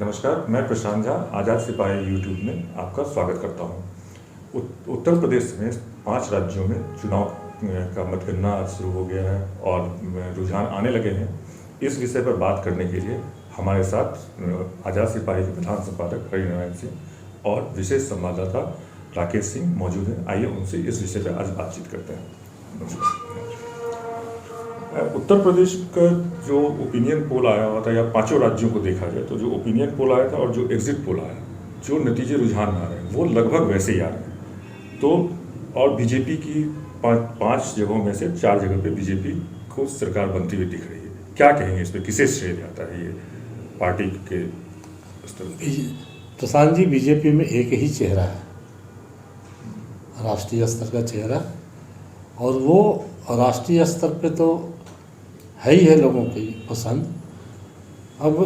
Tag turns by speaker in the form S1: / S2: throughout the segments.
S1: नमस्कार, मैं प्रशांत झा आज़ाद सिपाही यूट्यूब में आपका स्वागत करता हूँ। उत्तर प्रदेश में 5 राज्यों में चुनाव का मतगणना शुरू हो गया है और रुझान आने लगे हैं। इस विषय पर बात करने के लिए हमारे साथ आज़ाद सिपाही के प्रधान संपादक हरिनारायण सिंह और विशेष संवाददाता राकेश सिंह मौजूद हैं। आइए उनसे इस विषय पर आज बातचीत करते हैं। नमस्कार। उत्तर प्रदेश का जो ओपिनियन पोल आया हुआ था, या 5 राज्यों को देखा जाए तो जो ओपिनियन पोल आया था और जो एग्जिट पोल आया, जो नतीजे रुझान आ रहे हैं वो लगभग वैसे ही आ रहे हैं। तो और बीजेपी की 5 जगहों में से 4 जगह पे बीजेपी को सरकार बनती हुई दिख रही है। क्या कहेंगे इस पर, किसे श्रेय जाता है ये पार्टी के स्तर?
S2: प्रशांत जी, बीजेपी में एक ही चेहरा है, राष्ट्रीय स्तर का चेहरा, और वो राष्ट्रीय स्तर पे तो है ही है लोगों की पसंद। अब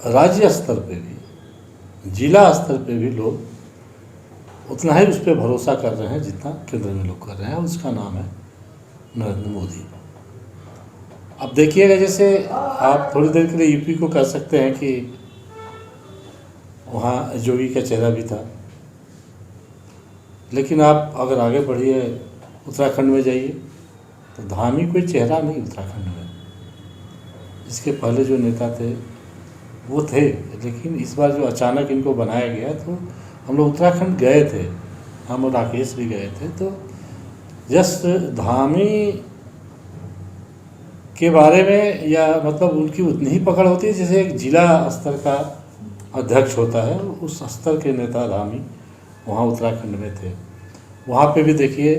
S2: राज्य स्तर पे भी, जिला स्तर पे भी लोग उतना ही उस पर भरोसा कर रहे हैं जितना केंद्र में लोग कर रहे हैं। उसका नाम है नरेंद्र मोदी। अब देखिएगा, जैसे आप थोड़ी देर के लिए यूपी को कह सकते हैं कि वहाँ योगी का चेहरा भी था, लेकिन आप अगर आगे बढ़िए उत्तराखंड में जाइए तो धामी कोई चेहरा नहीं उत्तराखंड में। इसके पहले जो नेता थे वो थे, लेकिन इस बार जो अचानक इनको बनाया गया, तो हम लोग उत्तराखंड गए थे, हम और राकेश भी गए थे। तो जस्ट धामी के बारे में, या मतलब उनकी उतनी ही पकड़ होती है जैसे एक जिला स्तर का अध्यक्ष होता है, उस स्तर के नेता धामी वहाँ उत्तराखंड में थे। वहाँ पे भी देखिए,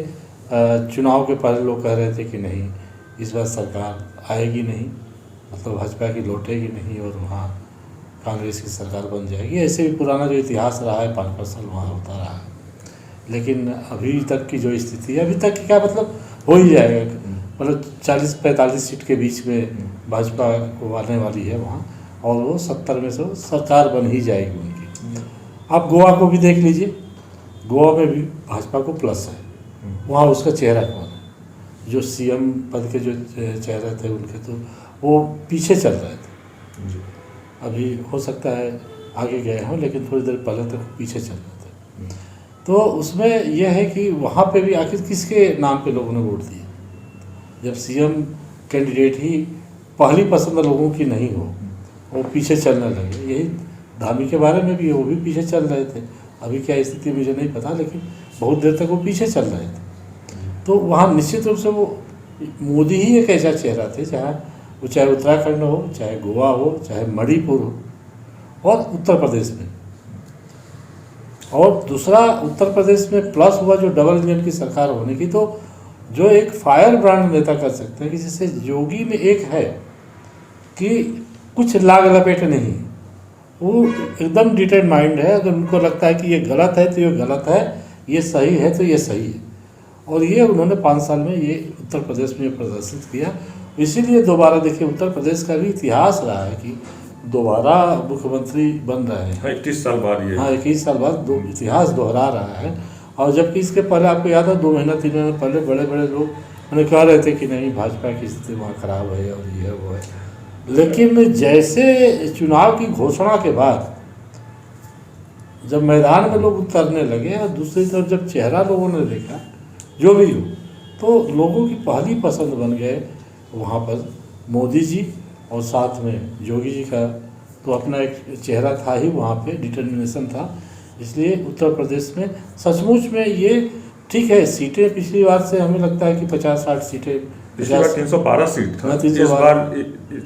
S2: चुनाव के पहले लोग कह रहे थे कि नहीं, इस बार सरकार आएगी नहीं, मतलब भाजपा की लौटेगी नहीं और वहाँ कांग्रेस की सरकार बन जाएगी। ऐसे भी पुराना जो इतिहास रहा है 5 साल वहाँ होता रहा है। लेकिन अभी तक की जो स्थिति है, अभी तक की क्या मतलब, हो ही जाएगा, मतलब 40-45 सीट के बीच में भाजपा को आने वाली है वहाँ, और वो 70 में से सरकार बन ही जाएगी उनकी। आप गोवा को भी देख लीजिए, गोवा में भी भाजपा को प्लस है। वहाँ उसका चेहरा कौन है? जो सीएम पद के जो चेहरे थे उनके, तो वो पीछे चल रहे थे। अभी हो सकता है आगे गए हों, लेकिन थोड़ी देर पहले तक पीछे चल रहे थे। तो उसमें यह है कि वहाँ पे भी आखिर किसके नाम पे लोगों ने वोट दिए, जब सीएम कैंडिडेट ही पहली पसंद लोगों की नहीं हो, वो पीछे चलने लगे। यही धामी के बारे में भी, वो भी पीछे चल रहे थे। अभी क्या स्थिति मुझे नहीं पता, लेकिन बहुत देर तक वो पीछे चल रहे थे। तो वहाँ निश्चित रूप से वो मोदी ही एक ऐसा चेहरा थे, वो चाहे उत्तराखंड हो, चाहे गोवा हो, चाहे मणिपुर हो, और उत्तर प्रदेश में। और दूसरा, उत्तर प्रदेश में प्लस हुआ जो डबल इंजन की सरकार होने की, तो जो एक फायर ब्रांड नेता कर सकते हैं कि जैसे योगी में एक है कि कुछ लाग लपेट नहीं, वो एकदम डिटेड माइंड है। अगर उनको लगता है कि ये गलत है तो ये गलत है, ये सही है तो ये सही है। और ये उन्होंने 5 साल में ये उत्तर प्रदेश में प्रदर्शित किया। इसीलिए दोबारा देखिए, उत्तर प्रदेश का भी इतिहास रहा है कि दोबारा मुख्यमंत्री बन रहे हैं
S1: 21 साल बाद। ये
S2: 21 साल बाद इतिहास दोहरा रहा है। और जबकि इसके पहले आपको याद है, 2 महीना 3 महीने पहले बड़े बड़े लोग उन्हें कह रहे थे कि नहीं, भाजपा की स्थिति वहाँ खराब है और ये है वो है। लेकिन जैसे चुनाव की घोषणा के बाद जब मैदान में लोग उतरने लगे, और दूसरी तरफ जब चेहरा लोगों ने देखा जो भी हो, तो लोगों की पहली पसंद बन गए वहाँ पर मोदी जी, और साथ में योगी जी का तो अपना एक चेहरा था ही, वहाँ पे डिटर्मिनेशन था। इसलिए उत्तर प्रदेश में सचमुच में ये ठीक है। सीटें पिछली बार से हमें लगता है कि 50-60 सीटें,
S1: पिछली बार 312 सीट था,
S2: इस बार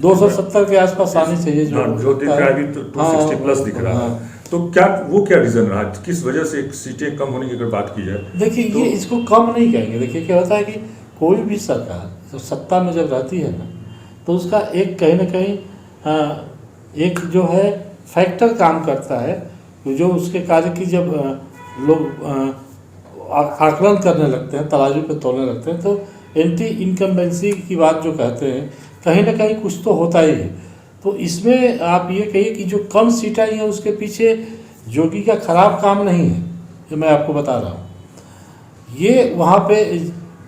S2: 270 के आसपास आनी चाहिए,
S1: जो दिख रहा है अभी तो 260 प्लस दिख रहा है। तो क्या रीज़न रहा, किस वजह से सीटें कम होने की अगर बात की जाए?
S2: देखिए, ये इसको कम नहीं कहेंगे। देखिए क्या होता है कि कोई भी सरकार तो सत्ता में जब रहती है ना, तो उसका एक कहीं ना कहीं एक जो है फैक्टर काम करता है, जो उसके कार्य की जब लोग आकलन करने लगते हैं, तराजू पे तोलने लगते हैं, तो एंटी इनकम्बेंसी की बात जो कहते हैं, कहीं ना कहीं कुछ तो होता ही है। तो इसमें आप ये कहिए कि जो कम सीटें आई हैं उसके पीछे योगी का खराब काम नहीं है, ये मैं आपको बता रहा हूँ। ये वहाँ पे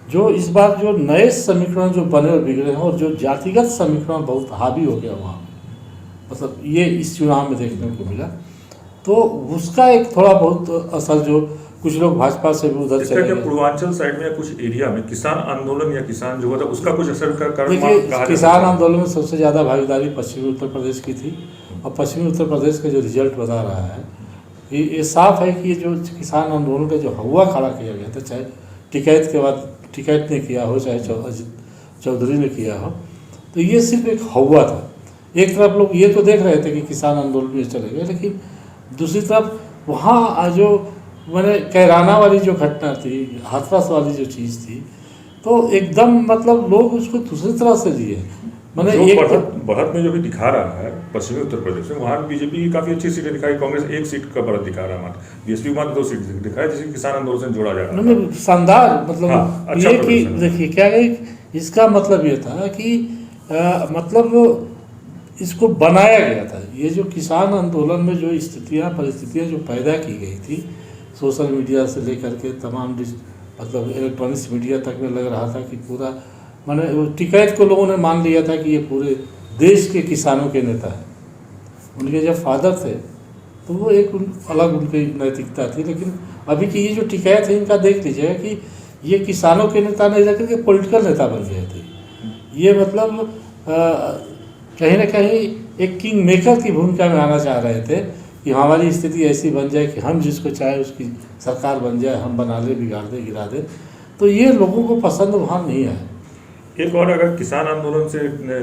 S2: जो इस बार जो नए समीकरण जो बने और बिगड़े हैं, और जो जातिगत समीकरण बहुत हावी हो गया वहाँ, मतलब ये इस चुनाव में देखने को मिला। तो उसका एक थोड़ा बहुत असर जो कुछ लोग भाजपा से भी उधर
S1: इसका
S2: चले
S1: क्या
S2: गए।
S1: पूर्वांचल साइड में या कुछ एरिया में किसान आंदोलन या किसान जो हुआ था उसका कुछ असर कर
S2: देखिए, किसान आंदोलन में सबसे ज़्यादा भागीदारी पश्चिमी उत्तर प्रदेश की थी, और पश्चिमी उत्तर प्रदेश का जो रिजल्ट बता रहा है ये साफ है कि ये जो किसान आंदोलन का जो हवा खड़ा किया गया था, चाहे टिकैत के बाद टिकैत ने किया हो, चाहे चौधरी ने किया हो, तो ये सिर्फ एक हवा था। एक तरफ लोग ये तो देख रहे थे कि किसान आंदोलन में चले गए, लेकिन दूसरी तरफ वहाँ जो मैंने कैराना वाली जो घटना थी, हाथरस वाली जो चीज़ थी, तो एकदम मतलब लोग उसको दूसरी तरह से लिए। मैंने एक
S1: बढ़त में जो भी दिखा रहा है पश्चिमी उत्तर प्रदेश में, वहाँ बीजेपी की काफ़ी अच्छी सीटें दिखाई, कांग्रेस एक सीट का बढ़त दिखा रहा है, मात्र बीएसपी को मात्र 2 सीट दिखाई, जिसे किसान आंदोलन से जोड़ा जा रहा है।
S2: शानदार मतलब
S1: हाँ, अच्छा
S2: ये कि देखिए क्या है, इसका मतलब ये था कि मतलब इसको बनाया गया था। ये जो किसान आंदोलन में जो परिस्थितियाँ जो पैदा की गई थी, सोशल मीडिया से लेकर के तमाम मतलब इलेक्ट्रॉनिक्स मीडिया तक में लग रहा था कि पूरा माने टिकैत को लोगों ने मान लिया था कि ये पूरे देश के किसानों के नेता हैं। उनके जब फादर थे तो वो एक अलग उनकी नैतिकता थी, लेकिन अभी की ये जो टिकैत है इनका देख लीजिएगा कि ये किसानों के नेता नहीं रह करके पॉलिटिकल नेता बन गए थे। ये मतलब कहीं ना कहीं एक किंग मेकर की भूमिका में आना चाह रहे थे कि हमारी स्थिति ऐसी बन जाए कि हम जिसको चाहे उसकी सरकार बन जाए, हम बना ले, बिगाड़ दे, गिरा दे। तो ये लोगों को पसंद वहाँ नहीं आया।
S1: एक और अगर किसान आंदोलन से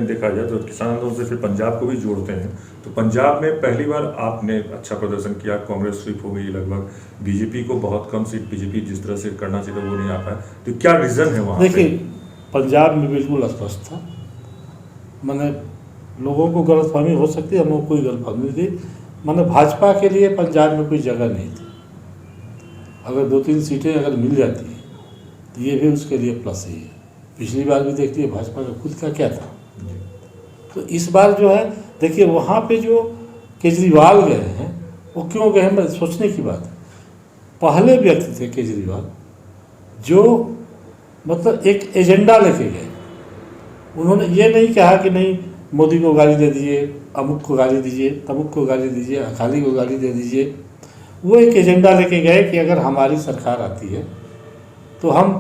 S1: देखा जाए तो किसान आंदोलन से फिर पंजाब को भी जोड़ते हैं, तो पंजाब में पहली बार आपने अच्छा प्रदर्शन किया, कांग्रेस स्वीप हो गई लगभग, बीजेपी को बहुत कम सीट, बीजेपी जिस तरह से करना चाहिए वो नहीं आ पाया, तो क्या रीज़न है वहाँ?
S2: देखिए, पंजाब में बिल्कुल स्पष्ट था, मैंने लोगों को गलतफहमी हो सकती है, हम लोग कोई गलतफहमी नहीं थी। मैंने भाजपा के लिए पंजाब में कोई जगह नहीं थी। अगर 2-3 सीटें अगर मिल जाती हैं तो ये भी उसके लिए प्लस ही है। पिछली बार भी देखती है भाजपा का खुद का क्या था। तो इस बार जो है देखिए, वहाँ पे जो केजरीवाल गए हैं वो क्यों गए हैं, सोचने की बात है। पहले व्यक्ति थे केजरीवाल जो मतलब एक एजेंडा लेके गए। उन्होंने ये नहीं कहा कि नहीं मोदी को गाली दे दीजिए, अमुक को गाली दीजिए, तमुक को गाली दीजिए, अकाली को गाली दे दीजिए। वो एक एजेंडा लेके गए कि अगर हमारी सरकार आती है तो हम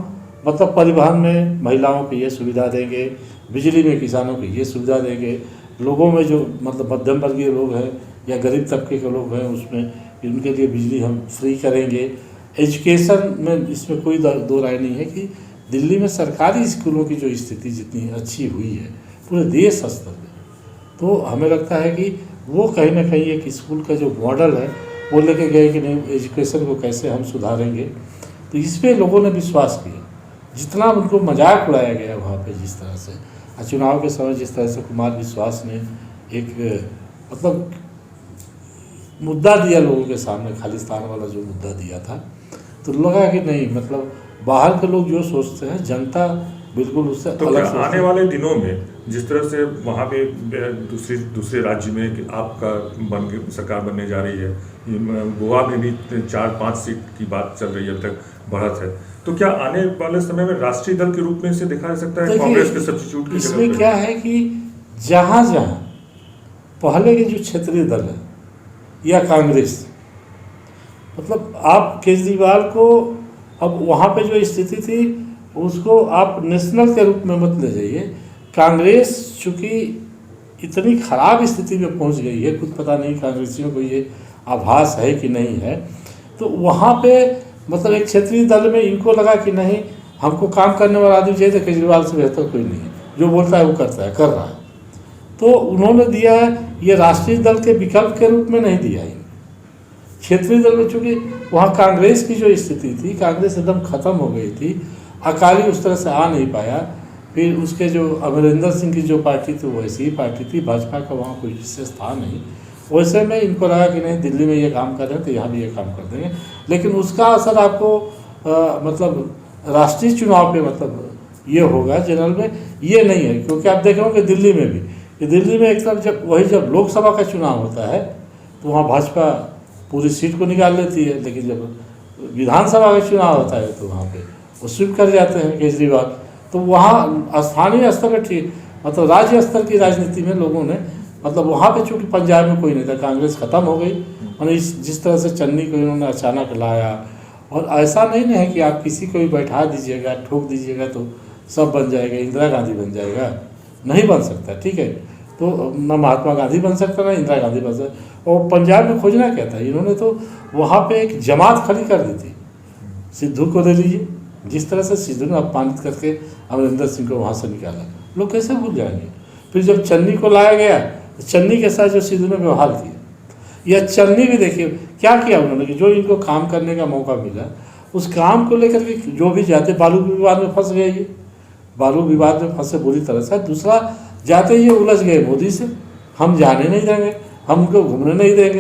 S2: मतलब परिवहन में महिलाओं को ये सुविधा देंगे, बिजली में किसानों को ये सुविधा देंगे, लोगों में जो मतलब मध्यम वर्गीय लोग हैं या गरीब तबके के लोग हैं उसमें उनके लिए बिजली हम फ्री करेंगे। एजुकेशन में इसमें कोई दो राय नहीं है कि दिल्ली में सरकारी स्कूलों की जो स्थिति जितनी अच्छी हुई है पूरे देश स्तर पर, तो हमें लगता है कि वो कहीं ना कहीं एक स्कूल का जो मॉडल है वो लेके गए कि नहीं एजुकेशन को कैसे हम सुधारेंगे। तो इस पर लोगों ने विश्वास किया। जितना उनको मजाक उड़ाया गया वहाँ पे जिस तरह से, चुनाव के समय जिस तरह से कुमार विश्वास ने एक मतलब मुद्दा दिया लोगों के सामने, खालिस्तान वाला जो मुद्दा दिया था, तो लगा कि नहीं मतलब बाहर के लोग जो सोचते हैं जनता बिल्कुल उससे
S1: तो
S2: अलग।
S1: आने वाले दिनों में जिस तरह से वहाँ पे दूसरे राज्य में कि आपका सरकार बनने जा रही है, गोवा में भी 4-5 सीट की बात चल रही है, अब तक बढ़त है, तो क्या आने वाले समय में राष्ट्रीय दल के रूप में इसे देखा जा सकता है कांग्रेस के सब्स्टिट्यूट की जगह?
S2: इसमें क्या है कि जहाँ जहाँ पहले के जो क्षेत्रीय दल है या कांग्रेस, मतलब आप केजरीवाल को अब वहाँ पे जो स्थिति थी उसको आप नेशनल के रूप में मत ले जाइए। कांग्रेस चूँकि इतनी खराब स्थिति में पहुँच गई है, खुद पता नहीं कांग्रेसियों को ये आभास है कि नहीं है, तो वहाँ पे मतलब एक क्षेत्रीय दल में इनको लगा कि नहीं हमको काम करने वाला आदमी चाहिए, तो केजरीवाल से बेहतर कोई नहीं है, जो बोलता है वो करता है, कर रहा है। तो उन्होंने दिया है, ये राष्ट्रीय दल के विकल्प के रूप में नहीं दिया है। क्षेत्रीय दल में चूँकि वहाँ कांग्रेस की जो स्थिति थी, कांग्रेस एकदम ख़त्म हो गई थी, अकाली उस तरह से आ नहीं पाया। फिर उसके जो अमरिंदर सिंह की जो पार्टी थी वो ऐसी ही पार्टी थी, भाजपा का वहाँ कोई विशेष था नहीं। वैसे में इनको लगा कि नहीं दिल्ली में ये काम कर रहे हैं तो यहाँ भी ये काम कर देंगे, लेकिन उसका असर आपको मतलब राष्ट्रीय चुनाव पे मतलब ये होगा, जनरल में ये नहीं है। क्योंकि आप देखेंगे दिल्ली में भी कि दिल्ली में एक तरफ जब लोकसभा का चुनाव होता है तो वहाँ भाजपा पूरी सीट को निकाल लेती है, लेकिन जब विधानसभा का चुनाव होता है तो वहाँ पे वो स्वीप कर जाते हैं केजरीवाल। तो वहाँ स्थानीय स्तर पर ठीक मतलब राज्य स्तर की राजनीति में लोगों ने मतलब वहाँ पे चूँकि पंजाब में कोई नहीं था, कांग्रेस ख़त्म हो गई, और जिस तरह से चन्नी को इन्होंने अचानक लाया, और ऐसा नहीं है कि आप किसी को भी बैठा दीजिएगा, ठोक दीजिएगा तो सब बन जाएगा, इंदिरा गांधी बन जाएगा, नहीं बन सकता, ठीक है। तो ना महात्मा गांधी बन सकता, ना इंदिरा गांधी बन सकता। और पंजाब में खोजना क्या था, इन्होंने तो वहाँ पे एक जमात खड़ी कर दी थी। सिद्धू को ले लीजिए, जिस तरह से सिद्धू ने अपमानित करके अमरिंदर सिंह को वहाँ से निकाला, लोग कैसे भूल जाएंगे। फिर जब चन्नी को लाया गया, तो चन्नी के साथ जो सिद्धू ने व्यवहार किया, या चन्नी भी देखिए क्या किया उन्होंने, कि जो इनको काम करने का मौका मिला, उस काम को लेकर के जो भी जाते, बालू विवाद में फंस गए, ये बालू विवाद में फंसे बुरी तरह से। दूसरा, जाते ये उलझ गए मोदी से, हम जाने नहीं देंगे, हम उनको घूमने नहीं देंगे।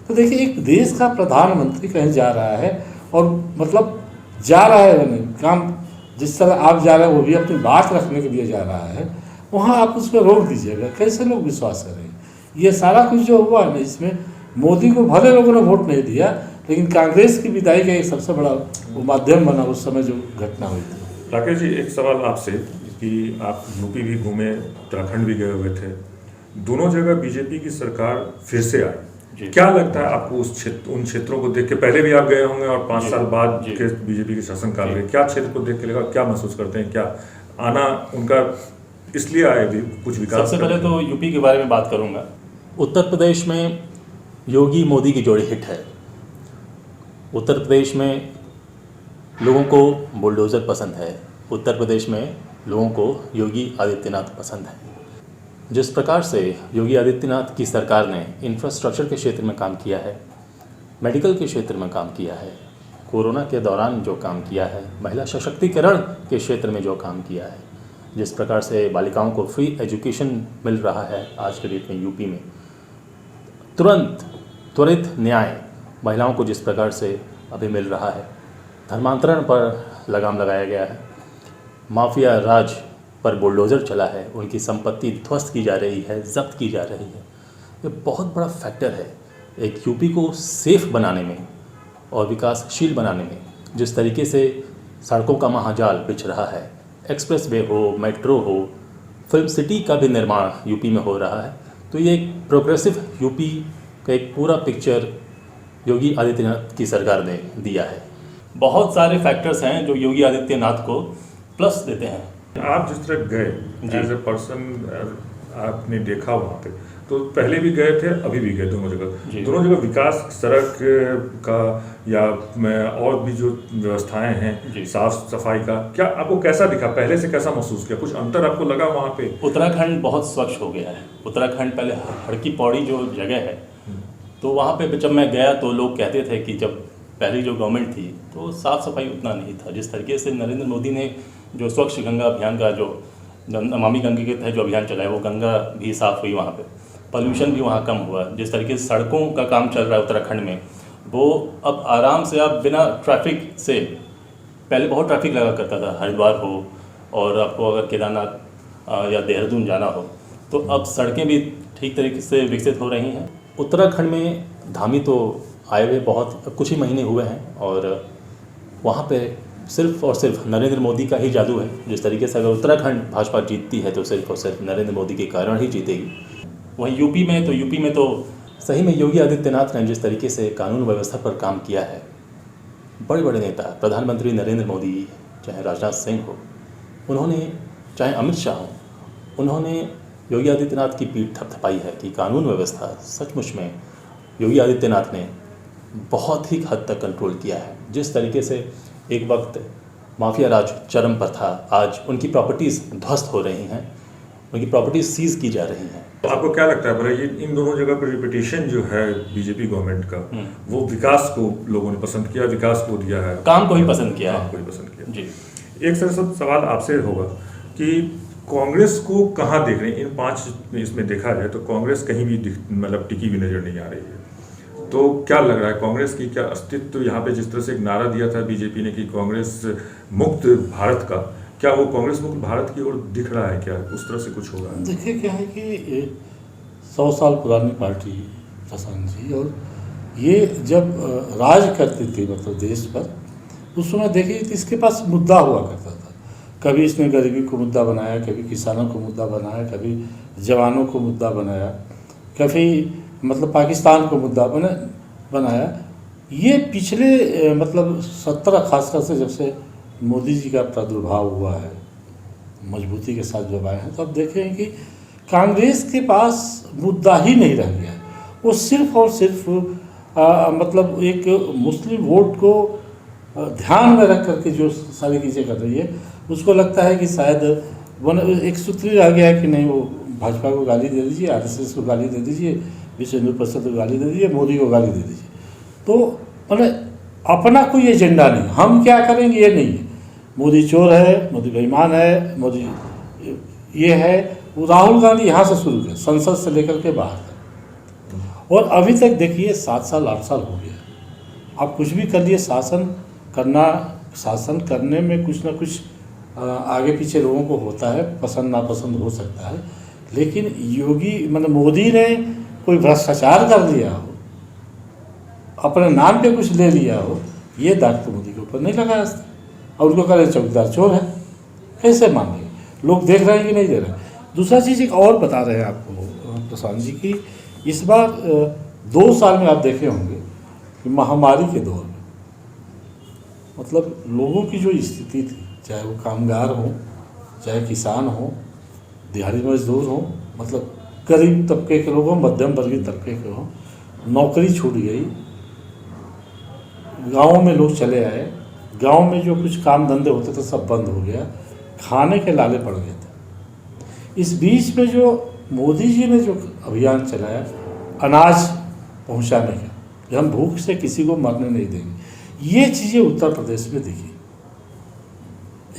S2: तो देखिए, एक देश का प्रधानमंत्री कहीं जा रहा है, और मतलब जा रहा है मैंने काम, जिस तरह आप जा रहे हैं वो भी अपनी बात रखने के लिए जा रहा है, वहाँ आप उस पर रोक दीजिएगा, कैसे लोग विश्वास करेंगे। ये सारा कुछ जो हुआ है ना, इसमें मोदी को भले लोगों ने वोट नहीं दिया, लेकिन कांग्रेस की विदाई का एक सबसे बड़ा वो माध्यम बना उस समय जो घटना हुई थी।
S1: राकेश जी, एक सवाल आपसे कि आप यूपी भी घूमे, उत्तराखंड भी गए हुए थे, दोनों जगह बीजेपी की सरकार फिर से आई, क्या लगता है आपको उन क्षेत्रों को देख के? पहले भी आप गए होंगे और 5 साल बाद के बीजेपी के शासनकाल में क्या क्षेत्र को देख के लगा, क्या महसूस करते हैं, क्या आना उनका इसलिए आए भी कुछ विकास?
S3: सबसे पहले तो यूपी के बारे में बात करूंगा। उत्तर प्रदेश में योगी मोदी की जोड़ी हिट है। उत्तर प्रदेश में लोगों को बुलडोज़र पसंद है, उत्तर प्रदेश में लोगों को योगी आदित्यनाथ पसंद है। जिस प्रकार से योगी आदित्यनाथ की सरकार ने इंफ्रास्ट्रक्चर के क्षेत्र में काम किया है, मेडिकल के क्षेत्र में काम किया है, कोरोना के दौरान जो काम किया है, महिला सशक्तिकरण के क्षेत्र में जो काम किया है, जिस प्रकार से बालिकाओं को फ्री एजुकेशन मिल रहा है आज के डेट में यूपी में, त्वरित न्याय महिलाओं को जिस प्रकार से अभी मिल रहा है, धर्मांतरण पर लगाम लगाया गया है, माफिया राज पर बुलडोज़र चला है, उनकी संपत्ति ध्वस्त की जा रही है, जब्त की जा रही है। ये बहुत बड़ा फैक्टर है एक यूपी को सेफ बनाने में और विकासशील बनाने में। जिस तरीके से सड़कों का महाजाल बिछ रहा है, एक्सप्रेस वे हो, मेट्रो हो, फिल्म सिटी का भी निर्माण यूपी में हो रहा है, तो ये एक प्रोग्रेसिव यूपी का एक पूरा पिक्चर योगी आदित्यनाथ की सरकार ने दिया है। बहुत सारे फैक्टर्स हैं जो योगी आदित्यनाथ को प्लस देते हैं।
S1: आप जिस तरह गए एज ए पर्सन, आपने देखा वहाँ पे, तो पहले भी गए थे, अभी भी गए, दोनों जगह विकास, सड़क का या और भी जो व्यवस्थाएं हैं, साफ सफाई का, क्या आपको कैसा दिखा? पहले से कैसा महसूस किया? कुछ अंतर आपको लगा वहाँ पे?
S3: उत्तराखंड बहुत स्वच्छ हो गया है। उत्तराखंड पहले हड़की पौड़ी जो जगह है, तो वहाँ पे जब मैं गया तो लोग कहते थे कि जब पहली जो गवर्नमेंट थी तो साफ़ सफाई उतना नहीं था। जिस तरीके से नरेंद्र मोदी ने जो स्वच्छ गंगा अभियान का जो नमामि गंगे के तहत जो अभियान चलाया, वो गंगा भी साफ़ हुई, वहाँ पे पॉल्यूशन भी वहाँ कम हुआ। जिस तरीके से सड़कों का काम चल रहा है उत्तराखंड में, वो अब आराम से आप बिना ट्रैफिक से, पहले बहुत ट्रैफिक लगा करता था, हरिद्वार हो और आपको अगर केदारनाथ या देहरादून जाना हो, तो अब सड़कें भी ठीक तरीके से विकसित हो रही हैं। उत्तराखंड में धामी तो आए हुए बहुत कुछ ही महीने हुए हैं, और वहाँ पे सिर्फ और सिर्फ नरेंद्र मोदी का ही जादू है। जिस तरीके से अगर उत्तराखंड भाजपा जीतती है तो सिर्फ और सिर्फ नरेंद्र मोदी के कारण ही जीतेगी। वहीं यूपी में तो सही में योगी आदित्यनाथ ने जिस तरीके से कानून व्यवस्था पर काम किया है, बड़े बड़े नेता, प्रधानमंत्री नरेंद्र मोदी, चाहे राजनाथ सिंह हो, उन्होंने, चाहे अमित शाह हो, उन्होंने योगी आदित्यनाथ की पीठ थपथपाई है कि कानून व्यवस्था सचमुच में योगी आदित्यनाथ ने बहुत ही हद तक कंट्रोल किया है। जिस तरीके से एक वक्त माफिया राज चरम पर था, आज उनकी प्रॉपर्टीज़ ध्वस्त हो रही हैं, उनकी प्रॉपर्टीज सीज की जा रही हैं।
S1: तो आपको क्या लगता है ये इन दोनों जगह पर रिपीटेशन जो है बीजेपी गवर्नमेंट का, वो विकास को लोगों ने पसंद किया, विकास को दिया है,
S3: काम को ही पसंद किया है,
S1: काम को ही पसंद किया
S3: जी।
S1: एक सरसद सवाल आपसे होगा कि कांग्रेस को कहाँ देख रहे हैं? इन 5 इसमें देखा जाए तो कांग्रेस कहीं भी मतलब टिकी हुई नजर नहीं आ रही है। तो क्या लग रहा है कांग्रेस की क्या अस्तित्व यहाँ पे, जिस तरह से एक नारा दिया था बीजेपी ने कि कांग्रेस मुक्त भारत का, क्या वो कांग्रेस मुक्त भारत की ओर दिख रहा है? क्या उस तरह से कुछ हो रहा है?
S2: देखिए क्या है कि 100 साल पुरानी पार्टी शशांक जी, और ये जब राज करती थी मतलब देश पर, उस समय देखिए तो इसके पास मुद्दा हुआ करता था। कभी इसने गरीबी को मुद्दा बनाया, कभी किसानों को मुद्दा बनाया, कभी जवानों को मुद्दा बनाया। काफ़ी मतलब पाकिस्तान को मुद्दा बनाया। ये पिछले मतलब 17 खासकर से जब से मोदी जी का प्रादुर्भाव हुआ है, मजबूती के साथ जब आए हैं, तो अब देखें कि कांग्रेस के पास मुद्दा ही नहीं रह गया। वो सिर्फ और सिर्फ मतलब एक मुस्लिम वोट को ध्यान में रख करके जो सारी चीज़ें कर रही है, उसको लगता है कि शायद एक सूत्र रह गया है कि नहीं, वो भाजपा को गाली दे दीजिए, आरएसएस को गाली दे दीजिए, विश्व हिंदू परिषद को गाली दे दीजिए, मोदी को गाली दे दीजिए। तो मतलब अपना कोई एजेंडा नहीं, हम क्या करेंगे ये नहीं है। मोदी चोर है, मोदी बेईमान है, मोदी ये है। वो राहुल गांधी यहाँ से शुरू किया, संसद से लेकर के बाहर तक, और अभी तक देखिए 7 साल 8 साल हो गया। आप कुछ भी कर लिए, शासन करने में कुछ ना कुछ आगे पीछे लोगों को होता है, पसंद नापसंद हो सकता है, लेकिन योगी मतलब मोदी ने कोई भ्रष्टाचार कर लिया हो, अपने नाम पे कुछ ले लिया हो, ये दाग तो मोदी के ऊपर नहीं लगा आज तक। और उनको कह रहे चौकीदार चोर है, कैसे मानेंगे? लोग देख रहे हैं कि नहीं दे रहे हैं। दूसरा चीज़ एक और बता रहे हैं आपको प्रशांत जी की, इस बार 2 साल में आप देखे होंगे कि महामारी के दौर में मतलब लोगों की जो स्थिति थी, चाहे वो कामगार हो, चाहे किसान हो, दिहाड़ी मजदूर हो, मतलब गरीब तबके के लोग हों, मध्यम वर्गीय तबके के हों, नौकरी छूट गई, गाँव में लोग चले आए, गांव में जो कुछ काम धंधे होते थे सब बंद हो गया, खाने के लाले पड़ गए थे। इस बीच में जो मोदी जी ने जो अभियान चलाया अनाज पहुंचाने का, कि हम भूख से किसी को मरने नहीं देंगे, ये चीज़ें उत्तर प्रदेश में दिखी।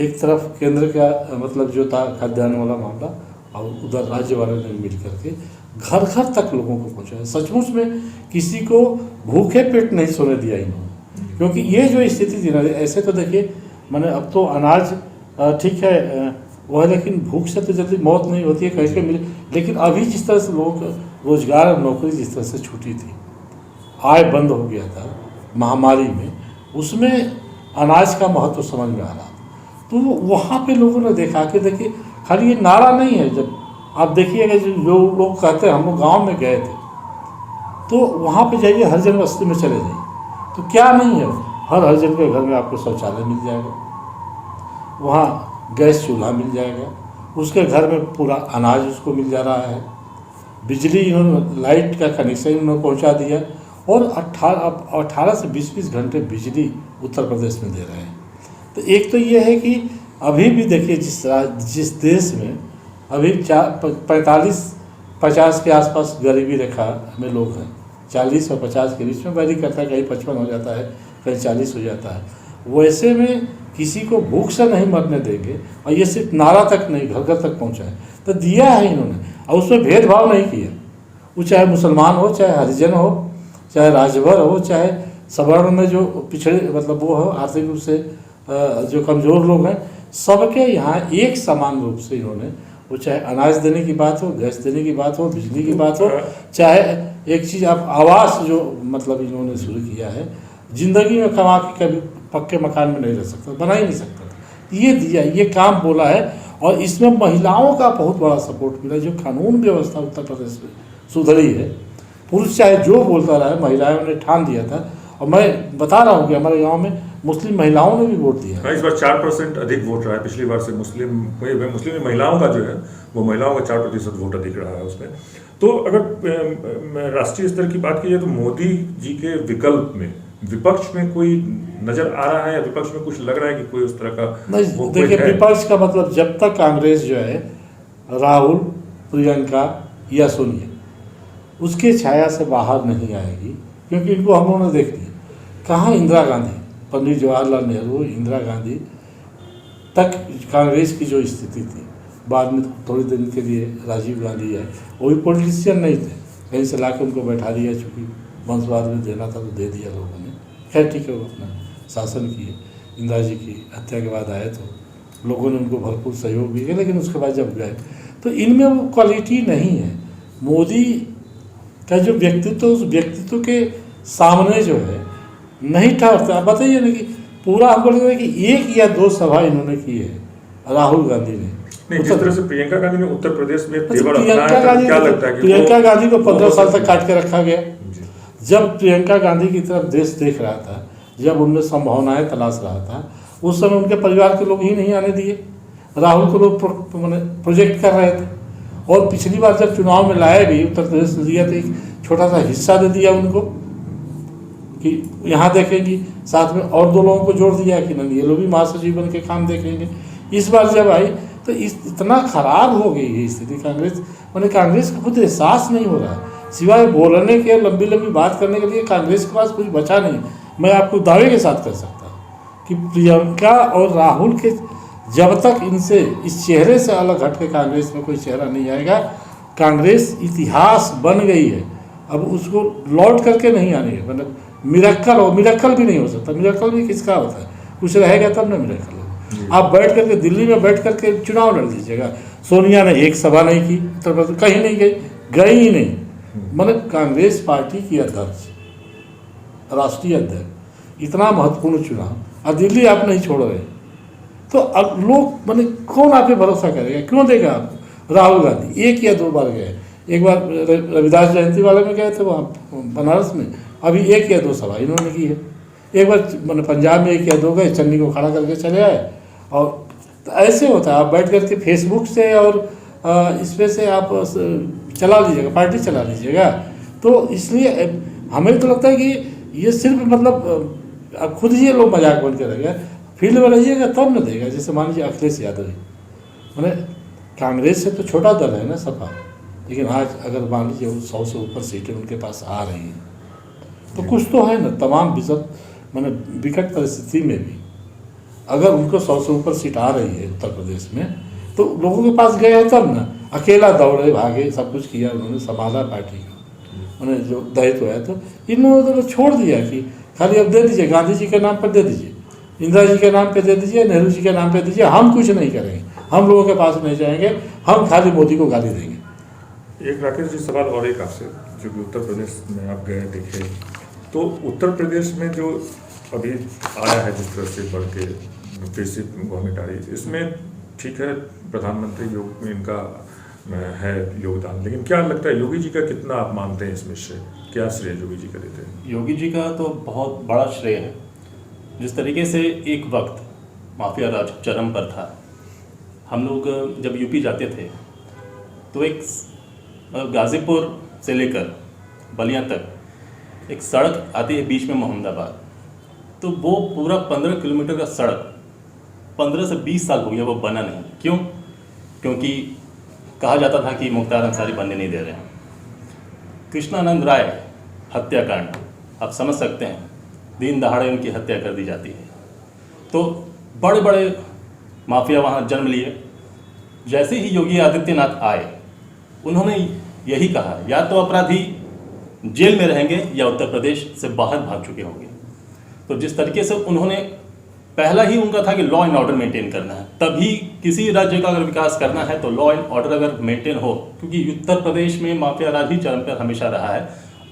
S2: एक तरफ केंद्र का मतलब जो था खाद्यान्न वाला मामला, और उधर राज्य वालों ने मिल करके घर घर तक लोगों को पहुँचाया। सचमुच में किसी को भूखे पेट नहीं सोने दिया इन्होंने, क्योंकि ये जो स्थिति थी ना, ऐसे तो देखिए मैंने अब तो अनाज ठीक है वो है, लेकिन भूख से तो जल्दी मौत नहीं होती है, कहीं मिले। लेकिन अभी जिस तरह से लोगों का रोजगार और नौकरी जिस तरह से छूटी थी, आय बंद हो गया था महामारी में, उसमें अनाज का महत्व समझ में आ रहा था। तो वहाँ पे लोगों ने देखा कि देखिए खाली ये नारा नहीं है, जब आप देखिएगा जो लोग कहते हैं हम लोग गाँव में गए थे, तो वहाँ पे जाइए, हरिजन बस्ती में चले जाइए, तो क्या नहीं है, हर हरिजन के घर में आपको शौचालय मिल जाएगा, वहाँ गैस चूल्हा मिल जाएगा, उसके घर में पूरा अनाज उसको मिल जा रहा है, बिजली इन्होंने लाइट का कनेक्शन इन्होंने पहुँचा दिया, और 18 से 20 घंटे बिजली उत्तर प्रदेश में दे रहे हैं। तो एक तो ये है कि अभी भी देखिए जिस देश में अभी 45-50 के आसपास गरीबी रेखा में लोग हैं, 40 और 50 के बीच में वैरी करता है, कहीं 55 हो जाता है, कहीं 40 हो जाता है, वैसे में किसी को भूख से नहीं मरने देंगे। और ये सिर्फ नारा तक नहीं, घर घर तक पहुँचाए तो दिया है इन्होंने, और उसमें भेदभाव नहीं किया। वो चाहे मुसलमान हो, चाहे हरिजन हो, चाहे राजभर हो, चाहे सवर्ण में जो पिछड़े मतलब वो हो, आर्थिक रूप से जो कमज़ोर लोग हैं, सबके यहाँ एक समान रूप से इन्होंने, वो चाहे अनाज देने की बात हो, गैस देने की बात हो, बिजली की बात हो, चाहे एक चीज़ आप आवास जो मतलब इन्होंने शुरू किया है, ज़िंदगी में कमा के कभी पक्के मकान में नहीं रह सकता, बना ही नहीं सकता था, ये दिया, ये काम बोला है। और इसमें महिलाओं का बहुत बड़ा सपोर्ट मिला, जो कानून व्यवस्था उत्तर प्रदेश में सुधरी है। पुरुष चाहे जो बोलता रहा, महिलाओं ने ठान दिया था, और मैं बता रहा हूँ कि हमारे गाँव में मुस्लिम महिलाओं ने भी वोट दिया।
S1: इस बार 4% अधिक वोट रहा है, पिछली बार से मुस्लिम महिलाओं का जो है वो महिलाओं का 4% वोट अधिक रहा है उसमें। तो अगर राष्ट्रीय स्तर की बात की जाए तो मोदी जी के विकल्प में विपक्ष में कोई नजर आ रहा है, या विपक्ष में कुछ लग रहा है कि कोई उस तरह का
S2: नहीं? देखिए विपक्ष का मतलब जब तक कांग्रेस जो है राहुल, प्रियंका या सोनिया उसके छाया से बाहर नहीं आएगी, क्योंकि इनको हम लोगों ने देख लिया। कहाँ इंदिरा गांधी, पंडित जवाहरलाल नेहरू, इंदिरा गांधी तक कांग्रेस की जो स्थिति थी, बाद में थोड़ी दिन के लिए राजीव गांधी है, वो भी पॉलिटिशियन नहीं थे, कहीं से लाके उनको बैठा दिया, चूँकि वंशवाद में देना था तो दे दिया लोगों ने। खैर ठीक है, वो अपना शासन किए, इंदिरा जी की हत्या के बाद आए तो लोगों ने उनको भरपूर सहयोग भी किया, लेकिन उसके बाद जब गए तो इनमें वो क्वालिटी नहीं है। मोदी का जो व्यक्तित्व, उस व्यक्तित्व के सामने जो है नहीं ठहरता। आप बताइए ना कि पूरा हमको लग रहा है कि 1 या 2 सभा इन्होंने की है राहुल गांधी ने,
S1: नहीं, जिस तरह से प्रियंका गांधी ने उत्तर प्रदेश में तेवर
S2: प्रियंका
S1: अपनाया,
S2: गांधी
S1: तो क्या लगता है कि
S2: प्रियंका गांधी को 15 साल तक
S1: जी।
S2: काट के रखा गया। जब प्रियंका गांधी की तरफ देश देख रहा था, जब उनमें संभावनाएं तलाश रहा था, उस समय उनके परिवार के लोग ही नहीं आने दिए। राहुल को लोग प्रोजेक्ट कर रहे थे, और पिछली बार जब चुनाव में लाए भी, उत्तर प्रदेश में दिया तो एक छोटा सा हिस्सा दे दिया उनको कि यहाँ देखेंगी, साथ में और 2 लोगों को जोड़ दिया कि नहीं ये लोग भी महासचिव बन के काम देखेंगे। इस बार जब आई तो इतना खराब हो गई है स्थिति कांग्रेस, कांग्रेस को खुद एहसास नहीं हो रहा है, सिवाय बोलने के, लंबी लंबी बात करने के लिए कांग्रेस के पास कुछ बचा नहीं। मैं आपको दावे के साथ कह सकता हूँ कि प्रियंका और राहुल के जब तक इनसे इस चेहरे से अलग हट के कांग्रेस में कोई चेहरा नहीं आएगा, कांग्रेस इतिहास बन गई है, अब उसको लौट करके नहीं आने है। मिरेकल भी नहीं हो सकता। मिरेकल भी किसका होता है, कुछ रहेगा तब ना मिरेकल हो। आप बैठ करके दिल्ली में बैठ करके चुनाव लड़ लीजिएगा। सोनिया ने एक सभा नहीं की उत्तर प्रदेश, कहीं नहीं गई ही नहीं। कांग्रेस पार्टी की अध्यक्ष, राष्ट्रीय अध्यक्ष, इतना महत्वपूर्ण चुनाव, और दिल्ली आप नहीं छोड़ रहे, तो अब लोग कौन आप पे भरोसा करेगा, क्यों देगा आपको। राहुल गांधी 1 या 2 बार गए, एक बार रविदास जयंती वाले में गए थे वहाँ बनारस में, अभी 1 या 2 सभा इन्होंने की है। एक बार पंजाब में 1 या 2 गए, चन्नी को खड़ा करके चले आए। और तो ऐसे होता है, आप बैठ करके फेसबुक से और इस पे से आप चला लीजिएगा, पार्टी चला लीजिएगा। तो इसलिए हमें तो लगता है कि ये सिर्फ अब खुद ही ये लोग मजाक बन के रह गए। फील्ड में रहिएगा तब न देगा। जैसे मान लीजिए अखिलेश यादव ही, कांग्रेस से तो छोटा दल है ना सपा, लेकिन आज अगर मान लीजिए 100 से ऊपर सीटें उनके पास आ रही हैं, तो कुछ तो है ना। तमाम विकट परिस्थिति में भी अगर उनको 100 से ऊपर सीट आ रही है उत्तर प्रदेश में, तो लोगों के पास गए हैं तब ना। अकेला दौड़े भागे, सब कुछ किया, उन्होंने संभाला पार्टी को, उन्हें जो दायित्व है, तो इन लोगों ने तो छोड़ दिया कि खाली अब दे दीजिए, गांधी जी के नाम पर दे दीजिए, इंदिरा जी के नाम पे दे दीजिए, नेहरू जी के नाम पे दीजिए, हम कुछ नहीं करेंगे, हम लोगों के पास नहीं जाएंगे, हम खाली मोदी को गाली देंगे।
S1: एक राकेश जी सवाल और एक आपसे, जो कि उत्तर प्रदेश में आप गए देखे, तो उत्तर प्रदेश में जो अभी आया है जिस तरह से बढ़ के फिर से गवर्नमेंट आ रही है, इसमें ठीक है प्रधानमंत्री योग इनका है योगदान, लेकिन क्या लगता है योगी जी का कितना आप मानते हैं इसमें श्रेय, क्या श्रेय योगी जी का देते हैं?
S3: योगी जी का तो बहुत बड़ा श्रेय है। जिस तरीके से एक वक्त माफिया राज चरम पर था, हम लोग जब यूपी जाते थे तो एक गाज़ीपुर से लेकर बलिया तक एक सड़क आती है बीच में मोहम्मदाबाद, तो वो पूरा 15 किलोमीटर का सड़क 15 से 20 साल हो गया वो बना नहीं। क्यों? क्योंकि कहा जाता था कि मुख्तार अंसारी बनने नहीं दे रहे हैं। कृष्णानंद राय हत्याकांड आप समझ सकते हैं, दिन दहाड़े उनकी हत्या कर दी जाती है। तो बड़े बड़े माफिया वहाँ जन्म लिए। जैसे ही योगी आदित्यनाथ आए, उन्होंने यही कहा, या तो अपराधी जेल में रहेंगे या उत्तर प्रदेश से बाहर भाग चुके होंगे। तो जिस तरीके से उन्होंने, पहला ही उनका था कि लॉ एंड ऑर्डर मेंटेन करना है, तभी किसी राज्य का अगर विकास करना है तो लॉ एंड ऑर्डर अगर मेंटेन हो, क्योंकि उत्तर प्रदेश में माफिया राज ही चरम पर हमेशा रहा है।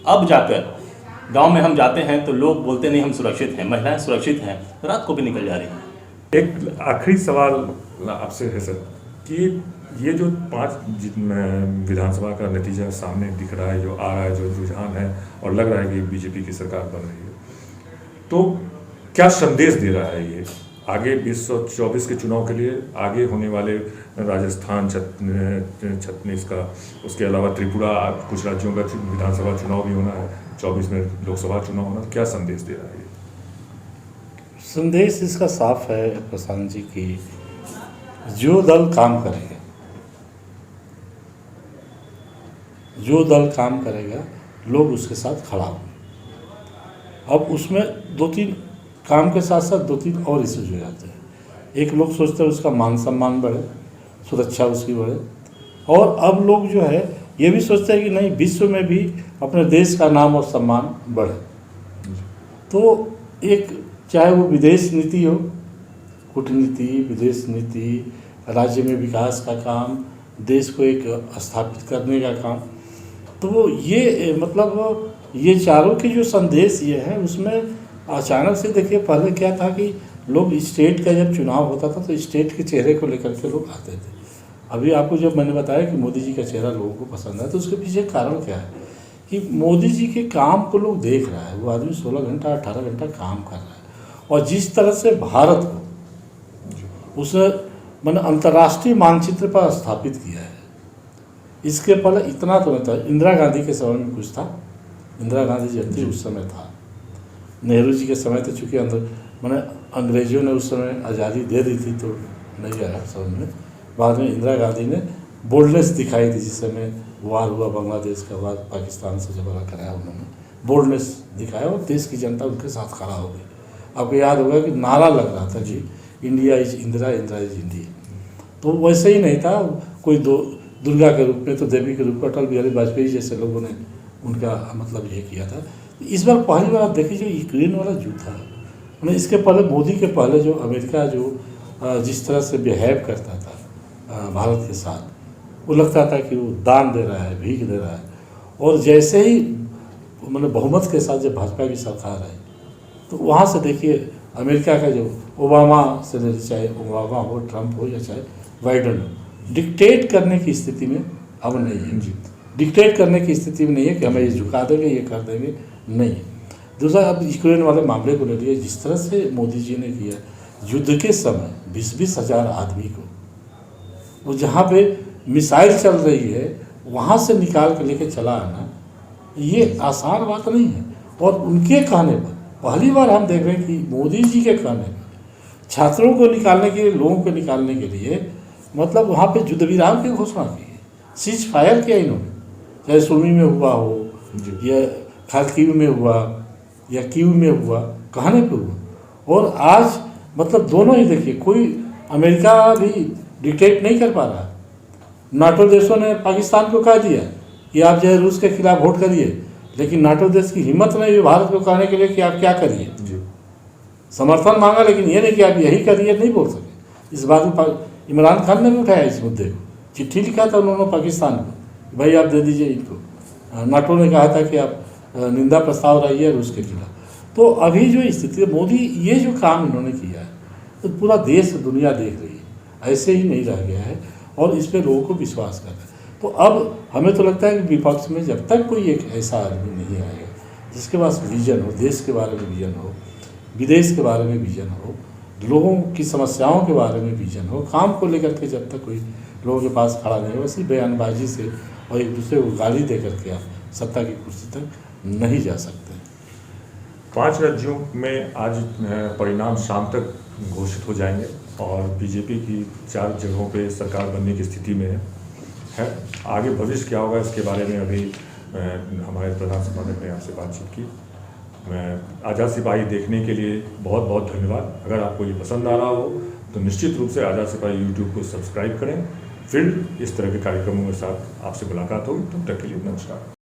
S3: अब जाकर गांव में हम जाते हैं तो लोग बोलते नहीं हम सुरक्षित हैं, महिलाएं सुरक्षित हैं, रात को भी निकल जा रही हैं।
S1: एक आखिरी सवाल आपसे है सर, कि ये जो 5 विधानसभा का नतीजा सामने दिख रहा है, जो आ रहा है, जो रुझान है, और लग रहा है कि बीजेपी की सरकार बन रही है, तो क्या संदेश दे रहा है ये आगे 2024 के चुनाव के लिए, आगे होने वाले राजस्थान, छत्तीस का, उसके अलावा त्रिपुरा, कुछ राज्यों का विधानसभा चुनाव भी होना है, 24 में लोकसभा चुनाव होना, क्या संदेश दे रहा है ये?
S2: संदेश इसका साफ है प्रशांत जी की, जो दल काम करेगा, जो दल काम करेगा, लोग उसके साथ खड़ा होंगे। अब उसमें 2-3 काम के साथ साथ 2-3 और इश्यूज हो जाते हैं। एक, लोग सोचते हैं उसका मान सम्मान बढ़े, सुरक्षा उसकी बढ़े, और अब लोग जो है ये भी सोचते हैं कि नहीं, विश्व में भी अपने देश का नाम और सम्मान बढ़े। तो एक, चाहे वो विदेश नीति हो, कूटनीति, विदेश नीति, राज्य में विकास का काम, देश को एक स्थापित करने का काम, तो ये ये चारों के जो संदेश ये है, उसमें अचानक से देखिए, पहले क्या था कि लोग स्टेट का जब चुनाव होता था तो स्टेट के चेहरे को लेकर के लोग आते थे, अभी आपको जब मैंने बताया कि मोदी जी का चेहरा लोगों को पसंद है, तो उसके पीछे कारण क्या है कि मोदी जी के काम को लोग देख रहा है। वो आदमी 16 घंटा 18 घंटा काम कर रहा है, और जिस तरह से भारत को उसने मैंने अंतर्राष्ट्रीय मानचित्र पर स्थापित किया है। इसके पहले इतना तो नहीं था, इंदिरा गांधी के समय में कुछ था, इंदिरा गांधी जब थी उस समय था, नेहरू जी के समय तो चूँकि मैंने अंग्रेजों ने उस समय आज़ादी दे दी थी तो नहीं आया समझ में। बाद में इंदिरा गांधी ने बोल्डनेस दिखाई थी, जिस समय वार हुआ बांग्लादेश का वार, पाकिस्तान से जब अलग कराया उन्होंने बोल्डनेस दिखाया और देश की जनता उनके साथ खड़ा हो गई। आपको याद होगा कि नारा लग रहा था जी, India is Indira, Indira is India. तो वैसे ही नहीं था, कोई दुर्गा के रूप में तो देवी के रूप में अटल बिहारी वाजपेयी जैसे लोगों ने उनका मतलब ये किया था। इस बार पहली बार आप देखिए जो यूक्रेन वाला युद्ध था, मैंने इसके पहले मोदी के पहले जो अमेरिका जो जिस तरह से बिहेव करता था भारत के साथ, वो लगता था कि वो दान दे रहा है, भीख दे रहा है। और जैसे ही मतलब बहुमत के साथ जब भाजपा की सरकार आई, तो वहाँ से देखिए अमेरिका का जो ओबामा से चाहे ओबामा हो, ट्रंप हो या चाहे बाइडन हो, डिक्टेट करने की स्थिति में अब नहीं है। डिक्टेट करने की स्थिति में नहीं है कि हमें ये झुका देंगे, ये कर देंगे, नहीं है। दूसरा, अब यूक्रेन वाले मामले को ले लिए, जिस तरह से मोदी जी ने किया युद्ध के समय 20-20 हज़ार आदमी को, वो जहाँ पे मिसाइल चल रही है वहाँ से निकाल के लेके चला आना, ये आसान बात नहीं है। और उनके कहने पर पहली बार हम देख रहे हैं कि मोदी जी के कहने पर छात्रों को निकालने के लिए, लोगों को निकालने के लिए मतलब वहाँ पे युद्ध विराम की घोषणा की है, सीज फायर किया इन्होंने, चाहे सुमी में हुआ हो या खारकीव में हुआ या कीव में हुआ, कहने पे हुआ। और आज मतलब दोनों ही देखिए, कोई अमेरिका भी डिक्टेट नहीं कर पा रहा। नाटो देशों ने पाकिस्तान को कह दिया कि आप जो है रूस के खिलाफ वोट करिए, लेकिन नाटो देश की हिम्मत नहीं हुई भारत को कहने के लिए कि आप क्या करिए। समर्थन मांगा, लेकिन ये नहीं कि आप यही करिए, नहीं बोल सके। इस बात में इमरान खान ने भी उठाया इस मुद्दे को, चिट्ठी लिखा था उन्होंने पाकिस्तान को, भाई आप दे दीजिए इनको। नाटो ने कहा था कि आप निंदा प्रस्ताव लाइए रूस के खिलाफ। तो अभी जो स्थिति है, मोदी ये जो काम इन्होंने किया है, तो पूरा देश दुनिया देख रही है, ऐसे ही नहीं रह गया है और इस पर लोगों को विश्वास कर रहा है। तो अब हमें तो लगता है कि विपक्ष में जब तक कोई एक ऐसा आदमी नहीं आएगा जिसके पास विजन हो, देश के बारे में विजन हो, विदेश के बारे में विजन हो, लोगों की समस्याओं के बारे में विजन हो, काम को लेकर के जब तक कोई लोगों के पास खड़ा नहीं हो, वैसी बयानबाजी से और एक दूसरे को गाली दे करके आप सत्ता की कुर्सी तक नहीं जा सकते।
S1: 5 राज्यों में आज परिणाम शाम तक घोषित हो जाएंगे और बीजेपी की 4 जगहों पे सरकार बनने की स्थिति में है। आगे भविष्य क्या होगा इसके बारे में अभी हमारे प्रधान संपादक ने आपसे बातचीत की। आज़ाद सिपाही देखने के लिए बहुत बहुत धन्यवाद। अगर आपको ये पसंद आ रहा हो तो निश्चित रूप से आज़ाद सिपाही यूट्यूब को सब्सक्राइब करें। फिर इस तरह के कार्यक्रमों के साथ आपसे मुलाकात होगी। तब तक के लिए नमस्कार।